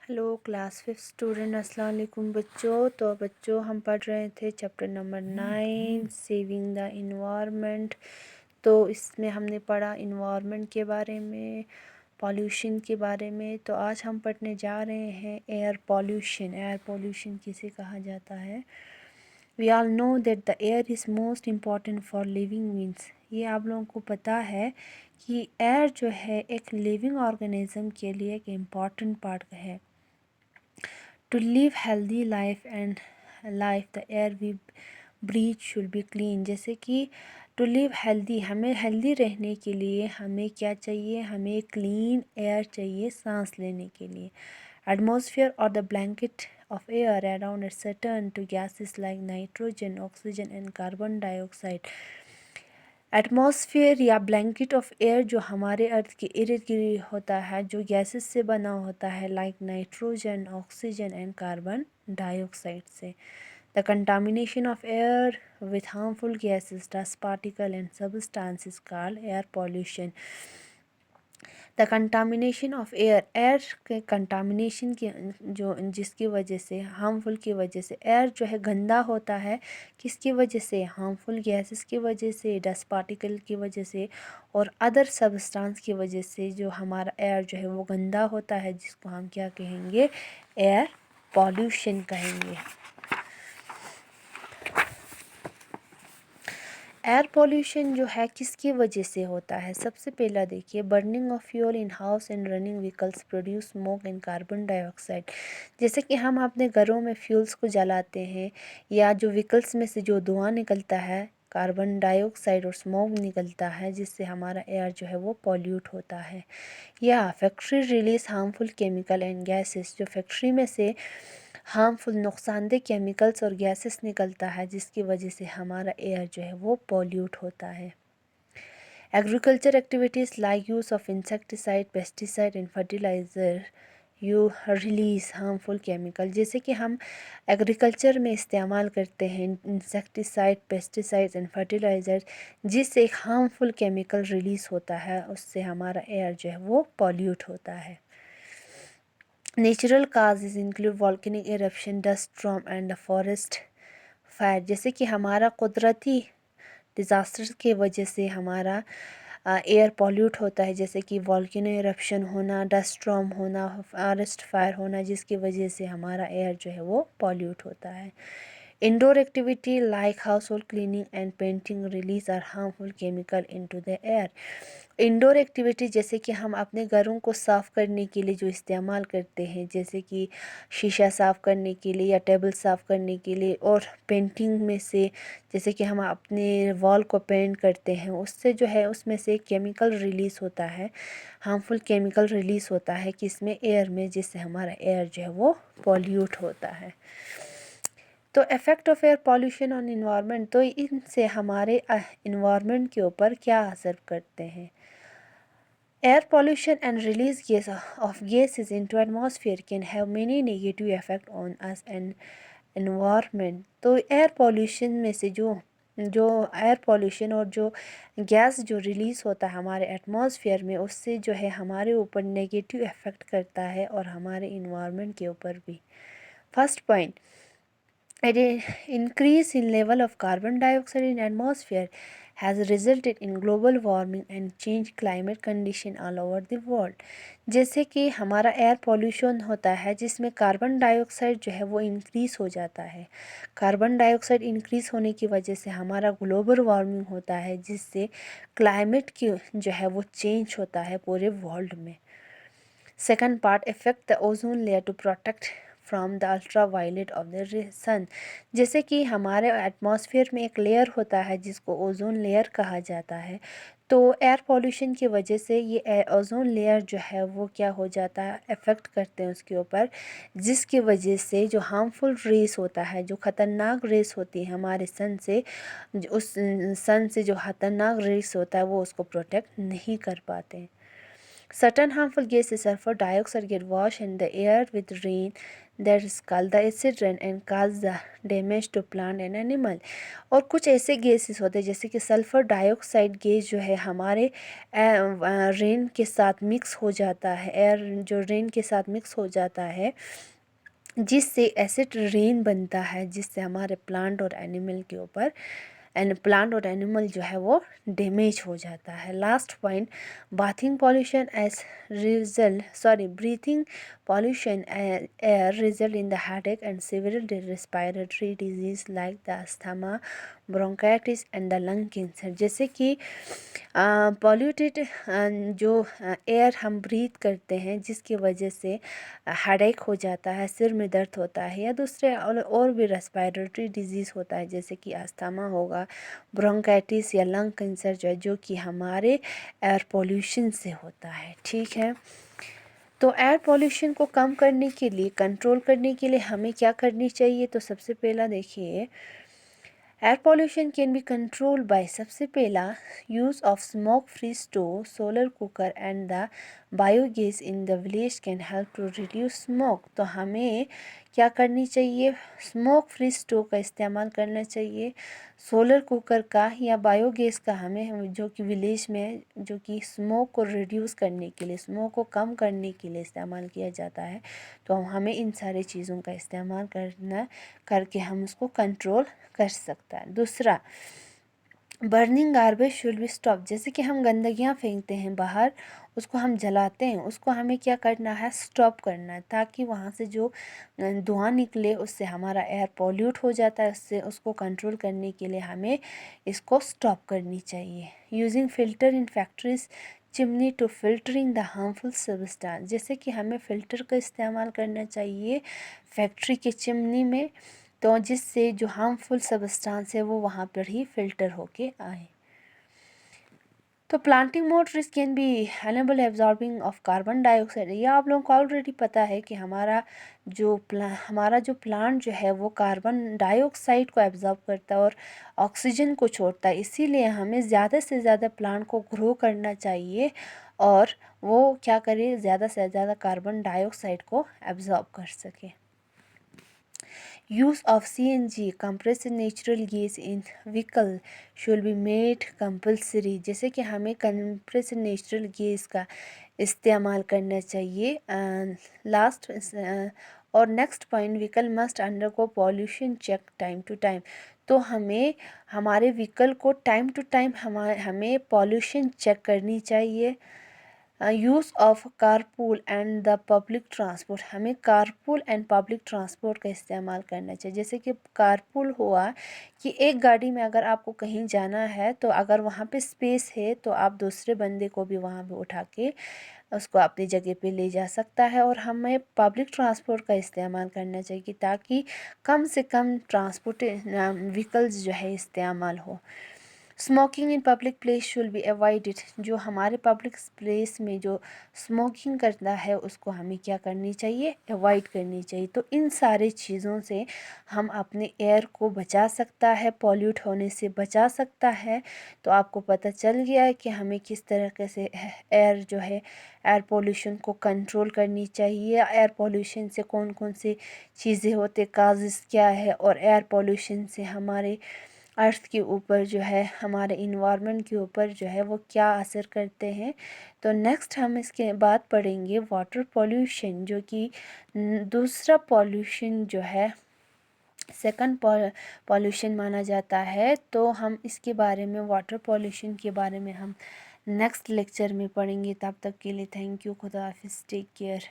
Hello class 5 student, अस्सलाम वालेकुम बच्चों। तो बच्चों हम पढ़ रहे थे chapter number 9 saving the environment. तो इसमें हमने पढ़ा इन्वायरमेंट के बारे में, पॉल्यूशन के बारे में। तो आज हम पढ़ने जा रहे हैं एयर पॉल्यूशन। एयर पॉल्यूशन किसे कहा जाता है? We all know that the air is most important for living means. ये आप लोगों को पता है कि एयर जो है एक लिविंग ऑर्गेनिज्म के लिए एक इम्पॉर्टेंट पार्ट है। To live healthy life and life the air we breathe should be clean। जैसे कि to live healthy, हमें हेल्दी रहने के लिए हमें क्या चाहिए? हमें क्लीन एयर चाहिए सांस लेने के लिए। Atmosphere or the blanket of air around a certain to gases like nitrogen, oxygen and carbon dioxide। Atmosphere या ब्लैंकेट ऑफ एयर जो हमारे अर्थ के इर्द गिर्द होता है, जो गैसेस से बना होता है like nitrogen, oxygen and carbon dioxide से। The contamination of air with harmful gases, dust particle and substances called air pollution. The contamination of air, air के कंटामिनेशन की जो जिसकी वजह से हार्मफुल की वजह से एयर जो है गंदा होता है। किसकी वजह से? हार्मफुल गैसेस की वजह से, डस्ट पार्टिकल की वजह से और अदर सबस्टांस की वजह से जो हमारा एयर जो है वो गंदा होता है, जिसको हम क्या कहेंगे? एयर पॉल्यूशन कहेंगे। एयर पॉल्यूशन जो है किसकी वजह से होता है? सबसे पहला देखिए, burning of fuel in house and running vehicles produce smoke and carbon dioxide. जैसे कि हम अपने घरों में फ्यूल्स को जलाते हैं या जो व्हीकल्स में से जो धुआं निकलता है, कार्बन डाइऑक्साइड और स्मोक निकलता है, जिससे हमारा एयर जो है वो पॉल्यूट होता है। या factory release harmful chemical and gases, जो फैक्ट्री में से हार्मफुल नुकसानदेह केमिकल्स और गैसेस निकलता है, जिसकी वजह से हमारा एयर जो है वो पॉल्यूट होता है। Agriculture activities like use of insecticide, pesticide and fertiliser you release harmful chemical. जैसे कि हम एग्रीकल्चर में इस्तेमाल करते हैं इंसेक्टिसाइड, पेस्टिसाइड्स एंड फर्टिलाइज़र, जिससे एक हार्मफुल केमिकल रिलीज़ होता है, उससे हमारा एयर जो है वो पॉल्यूट होता है। Natural causes include volcanic eruption, dust storm and the forest fire. जैसे कि हमारा कुदरती डिज़ास्टर की वजह से हमारा एयर पॉल्यूट होता है, जैसे कि वॉल्केनो इरप्शन होना, डस्ट स्टॉर्म होना, फॉरेस्ट फायर होना, जिसकी वजह से हमारा एयर जो है वो पॉल्यूट होता है। Indoor activity like household cleaning and painting release are harmful chemical into the air. Indoor activity जैसे कि हम अपने घरों को साफ़ करने के लिए जो इस्तेमाल करते हैं, जैसे कि शीशा साफ़ करने के लिए या टेबल साफ़ करने के लिए, और पेंटिंग में से जैसे कि हम अपने वॉल को पेंट करते हैं, उससे जो है उसमें से केमिकल रिलीज़ होता है, हार्मफुल केमिकल रिलीज़ होता है किसमें? एयर में, जिससे हमारा एयर जो है वो पॉल्यूट होता है। तो effect of air pollution on environment, तो इनसे हमारे इन्वायरमेंट के ऊपर क्या असर करते हैं? Air pollution and release of gases into atmosphere can have many negative effect on us and environment। तो एयर पॉल्यूशन में से जो जो एयर पॉल्यूशन और जो गैस जो रिलीज़ होता है हमारे एटमॉस्फेयर में, उससे जो है हमारे ऊपर नेगेटिव इफ़ेक्ट करता है और हमारे इन्वायरमेंट के ऊपर भी। First point, an increase in level of carbon dioxide in atmosphere has resulted in global warming and changed climate condition all over the world। जैसे कि हमारा एयर पॉल्यूशन होता है जिसमें कार्बन डाइऑक्साइड जो है वो इंक्रीज़ हो जाता है। कार्बन डाइऑक्साइड इंक्रीज़ होने की वजह से हमारा ग्लोबल वार्मिंग होता है, जिससे क्लाइमेट की जो है वो चेंज होता है पूरे वर्ल्ड में। Second part, effect the ozone layer to protect from the ultra violet of the sun. जैसे कि हमारे एटमॉस्फेयर में एक लेयर होता है जिसको ओजोन लेयर कहा जाता है। तो एयर पॉल्यूशन की वजह से ये ओजोन लेयर जो है वो क्या हो जाता है, इफ़ेक्ट करते हैं उसके ऊपर, जिसकी वजह से जो हार्मफुल रेस होता है, जो ख़तरनाक रेस होती है हमारे सन से, उस सन से जो ख़तरनाक रेस होता है वो उसको प्रोटेक्ट नहीं कर पाते। Certain harmful gases, sulfur dioxide, get washed in the air with rain, that is called the acid rain and cause the damage to plant and animal. और कुछ ऐसे गैसेस होते हैं जैसे कि सल्फ़र डाइऑक्साइड गैस जो है हमारे रेन के साथ मिक्स हो जाता है, एयर जो रेन के साथ मिक्स हो जाता है, जिससे एसिड रेन बनता है, जिससे हमारे प्लांट और एनिमल के ऊपर प्लांट और एनिमल जो है वो डैमेज हो जाता है. Last point, bathing pollution as breathing pollution air result in the headache and several respiratory disease like the asthma, bronchitis and the lung cancer. जैसे कि पॉल्यूटेड जो एयर हम ब्रीथ करते हैं जिसकी वजह से हेडेक हो जाता है, सिर में दर्द होता है, या दूसरे और भी रेस्पिरेटरी डिजीज़ होता है जैसे कि अस्थमा होगा, ब्रोंकाइटिस या लंग कैंसर जो कि हमारे एयर पोल्यूशन से होता है. ठीक है, तो एयर पोल्यूशन को कम करने के लिए, कंट्रोल करने के लिए हमें क्या करनी चाहिए? तो सबसे पहला देखिए, air pollution can be control by, सबसे पहला, use of smoke free stove, solar cooker and the biogas in the village can help to reduce smoke. तो हमें क्या करनी चाहिए? स्मोक फ्री स्टोव का इस्तेमाल करना चाहिए, सोलर कुकर का या बायोगैस का, हमें जो कि विलेज में जो कि स्मोक को रिड्यूस करने के लिए, स्मोक को कम करने के लिए इस्तेमाल किया जाता है. तो हमें इन सारी चीज़ों का इस्तेमाल करके हम उसको कंट्रोल कर सकता है. दूसरा, burning garbage should be stop. जैसे कि हम गंदगियाँ फेंकते हैं बाहर, उसको हम जलाते हैं, उसको हमें क्या करना है? स्टॉप करना है, ताकि वहाँ से जो धुआं निकले उससे हमारा एयर पॉल्यूट हो जाता है. उससे उसको कंट्रोल करने के लिए हमें इसको स्टॉप करनी चाहिए. Using filter in factories chimney to filtering the harmful substance. जैसे कि हमें फ़िल्टर का इस्तेमाल करना चाहिए फैक्ट्री के चिमनी में, तो जिससे जो हार्मफुल सब्सटेंस है वो वहाँ पर ही फ़िल्टर होके आए. तो planting more trees can be enable absorbing of carbon dioxide. ये आप लोगों को ऑलरेडी पता है कि हमारा जो प्लांट जो है वो कार्बन डाइऑक्साइड को एब्जॉर्ब करता है और ऑक्सीजन को छोड़ता है. इसीलिए हमें ज़्यादा से ज़्यादा प्लांट को ग्रो करना चाहिए और वो क्या करे? ज़्यादा से ज़्यादा कार्बन डाइऑक्साइड को एब्जॉर्ब कर सके. Use of CNG, compressed natural gas in vehicle should be made compulsory. जैसे कि हमें compressed natural gas का इस्तेमाल करना चाहिए. लास्ट और next point, vehicle must undergo pollution check time to time. तो हमें हमारे व्हीकल को टाइम टू टाइम हमें पॉल्यूशन चेक करनी चाहिए. Use of carpool and the public transport. हमें कारपूल एंड पब्लिक ट्रांसपोर्ट का इस्तेमाल करना चाहिए. जैसे कि कारपूल हुआ कि एक गाड़ी में अगर आपको कहीं जाना है तो अगर वहाँ पे स्पेस है तो आप दूसरे बंदे को भी वहाँ पे उठा के उसको अपनी जगह पे ले जा सकता है. और हमें पब्लिक ट्रांसपोर्ट का इस्तेमाल करना चाहिए ताकि कम से कम ट्रांसपोर्ट व्हीकल्स जो है इस्तेमाल हो. Smoking in public place should be avoided. जो हमारे पब्लिक प्लेस में जो स्मोकिंग करता है उसको हमें क्या करनी चाहिए? अवॉइड करनी चाहिए. तो इन सारे चीज़ों से हम अपने एयर को बचा सकता है, पॉल्यूट होने से बचा सकता है. तो आपको पता चल गया है कि हमें किस तरीके से एयर जो है एयर पोल्यूशन को कंट्रोल करनी चाहिए. एयर पोल्यूशन से कौन कौन सी चीज़ें होते, काजेस क्या है, और एयर पोल्यूशन से हमारे अर्थ के ऊपर जो है, हमारे इन्वायरमेंट के ऊपर जो है वो क्या असर करते हैं. तो नेक्स्ट हम इसके बाद पढ़ेंगे वाटर पोल्यूशन, जो कि दूसरा पोल्यूशन जो है, सेकंड पोल्यूशन माना जाता है. तो हम इसके बारे में, वाटर पोल्यूशन के बारे में हम नेक्स्ट लेक्चर में पढ़ेंगे. तब तक के लिए थैंक यू. खुदा हाफिज़. Take care.